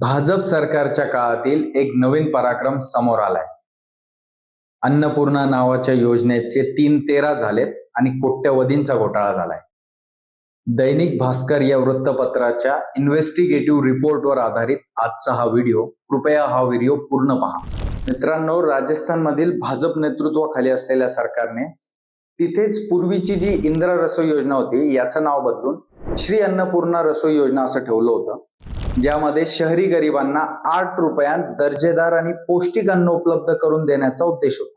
भाजप सरकारच्या काळातील एक नवीन पराक्रम समोर आलाय. अन्नपूर्णा नावाच्या योजनेचे 3-13 झालेत आणि कोट्यवधींचा घोटाळा झालाय. दैनिक भास्कर या वृत्तपत्राच्या इन्व्हेस्टिगेटिव्ह रिपोर्टवर आधारित आजचा हा व्हिडिओ. कृपया हा व्हिडिओ पूर्ण पहा. मित्रांनो, राजस्थानमधील भाजप नेतृत्वाखाली असलेल्या सरकारने तिथेच पूर्वीची जी इंदिरा रसोई योजना होती याचं नाव बदलून श्री अन्नपूर्णा रसोई योजना असं ठेवलं होतं, ज्यामध्ये शहरी गरिबांना 8 रुपयांत दर्जेदार आणि पौष्टिक अन्न उपलब्ध करून देण्याचा उद्देश होता.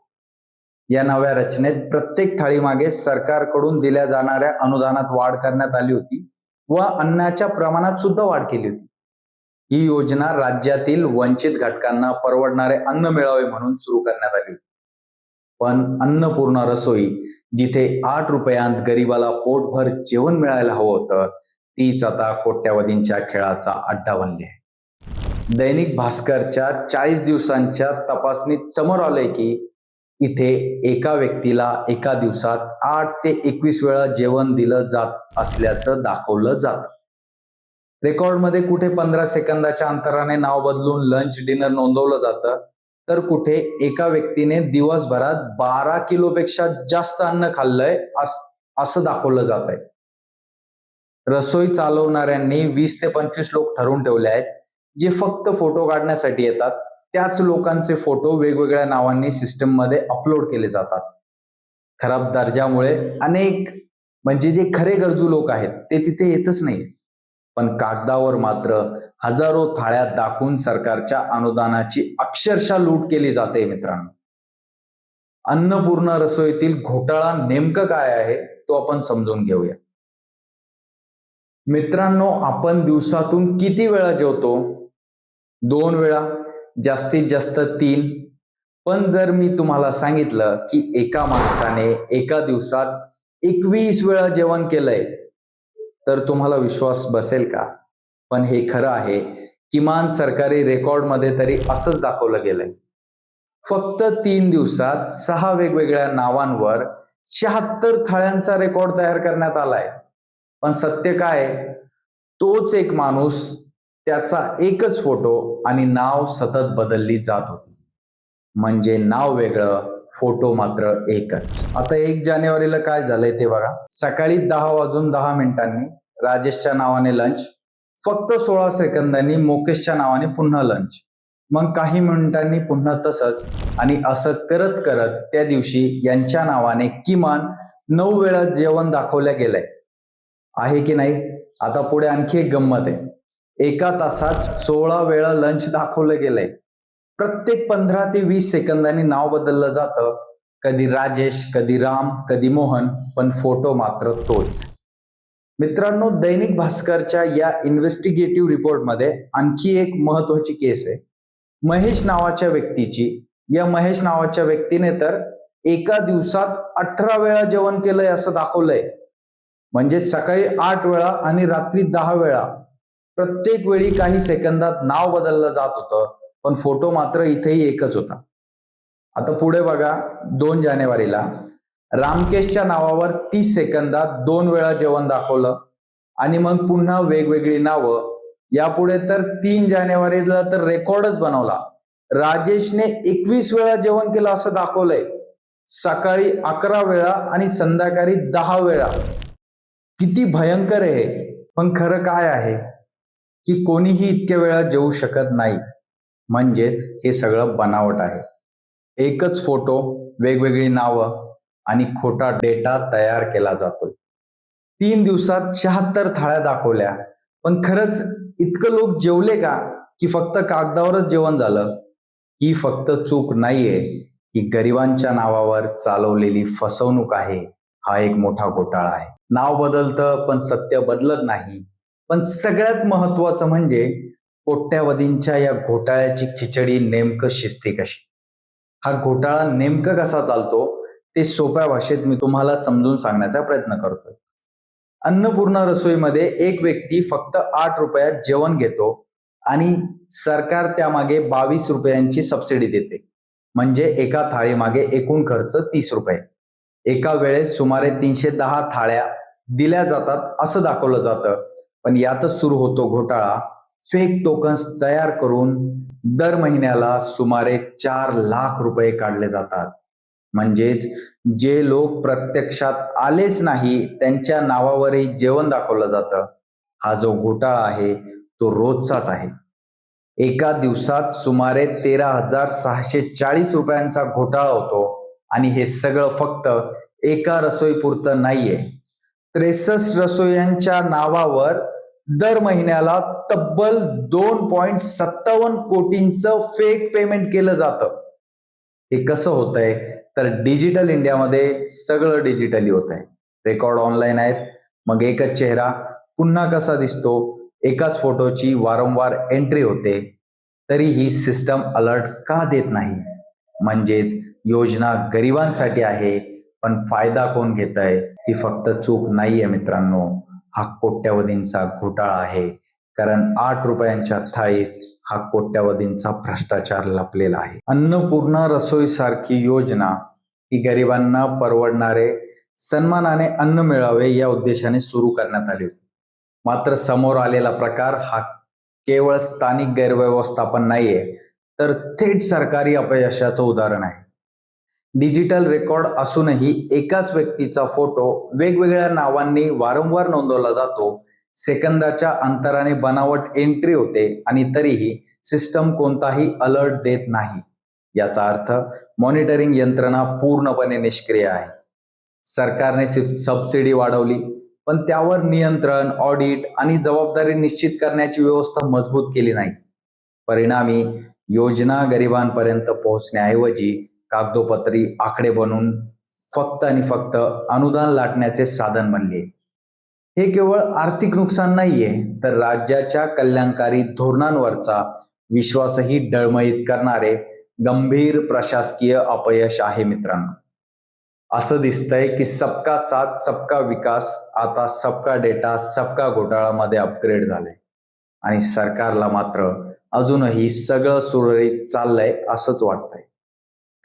या नव्या रचनेत प्रत्येक थाळीमागे सरकारकडून दिल्या जाणाऱ्या अनुदानात वाढ करण्यात आली होती व अन्नाच्या प्रमाणात सुद्धा वाढ केली होती. ही योजना राज्यातील वंचित घटकांना परवडणारे अन्न मिळावे म्हणून सुरू करण्यात आली होती. पण अन्नपूर्णा रसोई, जिथे 8 रुपयांत गरीबाला पोटभर जेवण मिळायला हवं होतं, तीच आता कोट्यवधींच्या खेळाचा अड्डा बनली आहे. दैनिक भास्करच्या 40 दिवसांच्या तपासणीत समोर आलंय की इथे एका व्यक्तीला एका दिवसात 8 ते 21 वेळा जेवण दिलं जात असल्याचं दाखवलं जातं. रेकॉर्डमध्ये कुठे 15 सेकंदाच्या अंतराने नाव बदलून लंच डिनर नोंदवलं जातं, तर कुठे एका व्यक्तीने दिवसभरात 12 किलोपेक्षा जास्त अन्न खाल्लंय असं दाखवलं जात आहे. रसोई चालवणाऱ्यांनी 20 ते 25 लोक ठरवून ठेवले आहेत, जे फक्त फोटो काढण्यासाठी येतात. त्याच लोकांचे फोटो वेगवेगळ्या नावांनी सिस्टम मध्ये अपलोड केले जातात. खराब दर्जामुळे अनेक जे खरे गरजू लोक आहेत ते तिथे येतच नाही. पण कागदावर मात्र हजारो थाळ्या दाखवून सरकारच्या अनुदानाची अक्षरशः लूट केली जाते. मित्रांनो, अन्नपूर्णा रसोईतील घोटाळा नेमकं काय आहे तो आपण समजून घेऊया. मित्रांनो, आपण दिवसातून किती वेळा जेवतो? 2 वेळा, जास्तीत जास्त 3. पण जर मी तुम्हाला सांगितलं की एका माणसाने एका दिवसात 21 वेळा जेवण केलंय, तर तुम्हाला विश्वास बसेल का? पण हे खरं आहे. किमान सरकारी रेकॉर्डमध्ये तरी असंच दाखवलं गेलंय. फक्त 3 दिवसात 6 वेगवेगळ्या नावांवर 76 थाळ्यांचा रेकॉर्ड तयार करण्यात आलाय. पण सत्य काय? तोच एक माणूस, त्याचा एकच फोटो आणि नाव सतत बदलली जात होती. म्हणजे नाव वेगळं, फोटो मात्र एकच. आता 1 जानेवारीला काय झालंय ते बघा. सकाळी 10:10 राजेशच्या नावाने लंच, फक्त 16 सेकंदांनी मुकेशच्या नावाने पुन्हा लंच, मग काही मिनिटांनी पुन्हा तसंच, आणि असं करत करत त्या दिवशी यांच्या नावाने किमान 9 वेळा जेवण दाखवल्या गेलंय. आहे की नाही? आता पुढे आणखी एक गंमत आहे. एका तासात 16 वेळा लंच दाखवलं गेलंय. प्रत्येक 15 ते 20 सेकंदांनी नाव बदललं जातं. कधी राजेश, कधी राम, कधी मोहन, पण फोटो मात्र तोच. मित्रांनो, दैनिक भास्करच्या या इन्व्हेस्टिगेटिव्ह रिपोर्टमध्ये आणखी एक महत्वाची केस आहे महेश नावाच्या व्यक्तीची. या महेश नावाच्या व्यक्तीने तर एका दिवसात 18 वेळा जेवण केलंय असं दाखवलंय. म्हणजे सकाळी 8 वेळा आणि रात्री 10 वेळा. प्रत्येक वेळी काही सेकंदात नाव बदललं जात होतं, पण फोटो मात्र इथेही एकच होता. आता पुढे बघा. 2 जानेवारीला रामकेशच्या नावावर 30 सेकंदात 2 वेळा जेवण दाखवलं आणि मग पुन्हा वेगवेगळी नावं. यापुढे तर 3 जानेवारीला तर रेकॉर्डच बनवला. राजेशने 21 वेळा जेवण केलं असं दाखवलंय. सकाळी 11 वेळा आणि संध्याकाळी 10 वेळा. किती भयंकर आहे हे. पण खरं काय आहे की कोणीही इतक्या वेळा जेवू शकत नाही. म्हणजेच हे सगळं बनावट आहे. एकच फोटो, वेगवेगळी नावं आणि खोटा डेटा तयार केला जातोय. 3 दिवसात 76 थाळ्या दाखवल्या, पण खरंच इतकं लोक जेवले का, की फक्त कागदावरच जेवण झालं? ही फक्त चूक नाहीये, ही गरिबांच्या नावावर चालवलेली फसवणूक आहे. हा एक मोठा घोटाळा आहे. नाव बदलतं पण सत्य बदलत नाही. पण सगळ्यात महत्वाचं म्हणजे कोट्यवधींच्या या घोटाळ्याची खिचडी नेमकं शिजते कशी? हा घोटाळा नेमकं कसा चालतो ते सोप्या भाषेत मी तुम्हाला समजून सांगण्याचा प्रयत्न करतोय. अन्नपूर्णा रसोईमध्ये एक व्यक्ती फक्त 8 रुपयात जेवण घेतो आणि सरकार त्यामागे 22 रुपयांची सबसिडी देते. म्हणजे एका थाळीमागे एकूण खर्च 30 रुपये. एका वेळेस सुमारे 310 थाळ्या दिल्या जातात असं दाखवलं जातं. पण यातच सुरू होतो घोटाळा. फेक टोकन्स तयार करून दर महिन्याला सुमारे 4 लाख रुपये काढले जातात. म्हणजेच जे लोक प्रत्यक्षात आलेच नाही त्यांच्या नावावरही जेवण दाखवलं जातं. हा जो घोटाळा आहे तो रोजचाच आहे. एका दिवसात सुमारे 13,640 रुपयांचा घोटाळा होतो आणि हे सगळं फक्त एका रसोईपुरतं नाहीये. 63 रसोईयांच्या नावावर दर महिन्याला तब्बल 2.57 कोटींचं फेक पेमेंट केलं जातं. हे कसं होतंय तर डिजिटल इंडियामध्ये सगळं डिजिटली होत आहे. रेकॉर्ड ऑनलाईन आहेत. मग एकच चेहरा पुन्हा कसा दिसतो, एकाच फोटोची वारंवार एंट्री होते, तरीही सिस्टम अलर्ट का देत नाही? म्हणजेच योजना गरिबांसाठी आहे, पण फायदा कोण घेतंय ही फक्त चूक नाहीये मित्रांनो, हा कोट्यवधींचा घोटाळा आहे. कारण 8 रुपयांच्या थाळीत हा कोट्यवधींचा भ्रष्टाचार लपलेला आहे. अन्नपूर्णा रसोई सारखी योजना ही गरिबांना परवडणारे सन्मानाने अन्न मिळावे या उद्देशाने सुरू करण्यात आली होती. मात्र समोर आलेला प्रकार हा केवळ स्थानिक गैरव्यवस्थापन नाहीये, तर थेट सरकारी अपयशाचं उदाहरण आहे. डिजिटल रेकॉर्ड असूनही एकाच व्यक्तीचा फोटो वेगवेगळ्या नावांनी वारंवार नोंदवला जातो. सेकंदाच्या अंतराने बनावट एंट्री होते आणि तरीही सिस्टम कोणताही अलर्ट देत नाही. याचा अर्थ मॉनिटरिंग यंत्रणा पूर्णपणे निष्क्रिय आहे. सरकारने सबसिडी वाढवली, पण त्यावर नियंत्रण, ऑडिट आणि जबाबदारी निश्चित करण्याची व्यवस्था मजबूत केली नाही. परिणामी योजना गरिबांपर्यंत पोहोचण्याऐवजी कागदोपत्री आकडे बनवून फक्त आणि फक्त अनुदान लाटण्याचे साधन बनले. हे केवळ आर्थिक नुकसान नाहीये, तर राज्याच्या कल्याणकारी धोरणांवरचा विश्वासही डळमळीत करणारे गंभीर प्रशासकीय अपयश आहे मित्रांनो. असं दिसतंय की सबका साथ सबका विकास आता सबका डेटा सबका घोटाळामध्ये अपग्रेड झालंय आणि सरकारला मात्र अजूनही सगळं सुरळीत चाललंय असंच वाटतंय.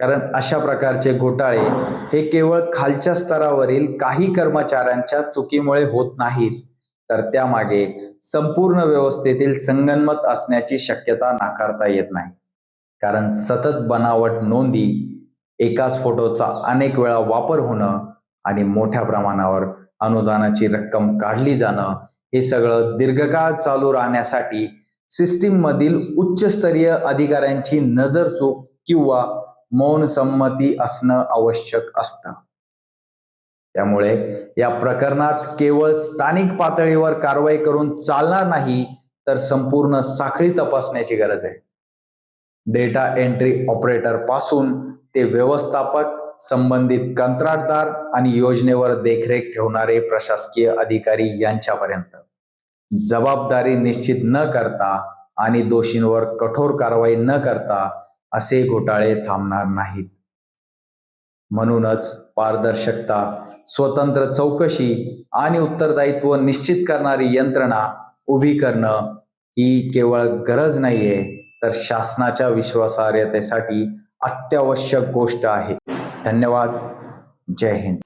कारण अशा प्रकारचे घोटाळे हे केवळ खालच्या स्तरावरील काही कर्मचाऱ्यांच्या चुकीमुळे होत नाहीत, तर त्यामागे संपूर्ण व्यवस्थेतील संगनमत असण्याची शक्यता नाकारता येत नाही. कारण सतत बनावट नोंदी, एकाच फोटोचा अनेक वेळा वापर होणं आणि मोठ्या प्रमाणावर अनुदानाची रक्कम काढली जाणं हे सगळं दीर्घकाळ चालू राहण्यासाठी सिस्टीम मधील उच्चस्तरीय अधिकाऱ्यांची नजरचूक किंवा मौन संमती असणं आवश्यक असतं. त्यामुळे या प्रकरणात केवळ स्थानिक पातळीवर कारवाई करून चालणार नाही, तर संपूर्ण साखळी तपासण्याची गरज आहे. डेटा एंट्री ऑपरेटर पासून ते व्यवस्थापक, संबंधित कंत्राटदार आणि योजनेवर देखरेख ठेवणारे प्रशासकीय अधिकारी यांच्यापर्यंत जबाबदारी निश्चित न करता आणि दोषींवर कठोर कारवाई न करता असे घोटाळे थांबणार नाहीत. म्हणूनच पारदर्शकता, स्वतंत्र चौकशी आणि उत्तरदायित्व निश्चित करणारी यंत्रणा उभी करणं ही केवळ गरज नाहीये, तर शासनाच्या विश्वासार्हतेसाठी अत्यावश्यक गोष्ट आहे. धन्यवाद. जय हिंद.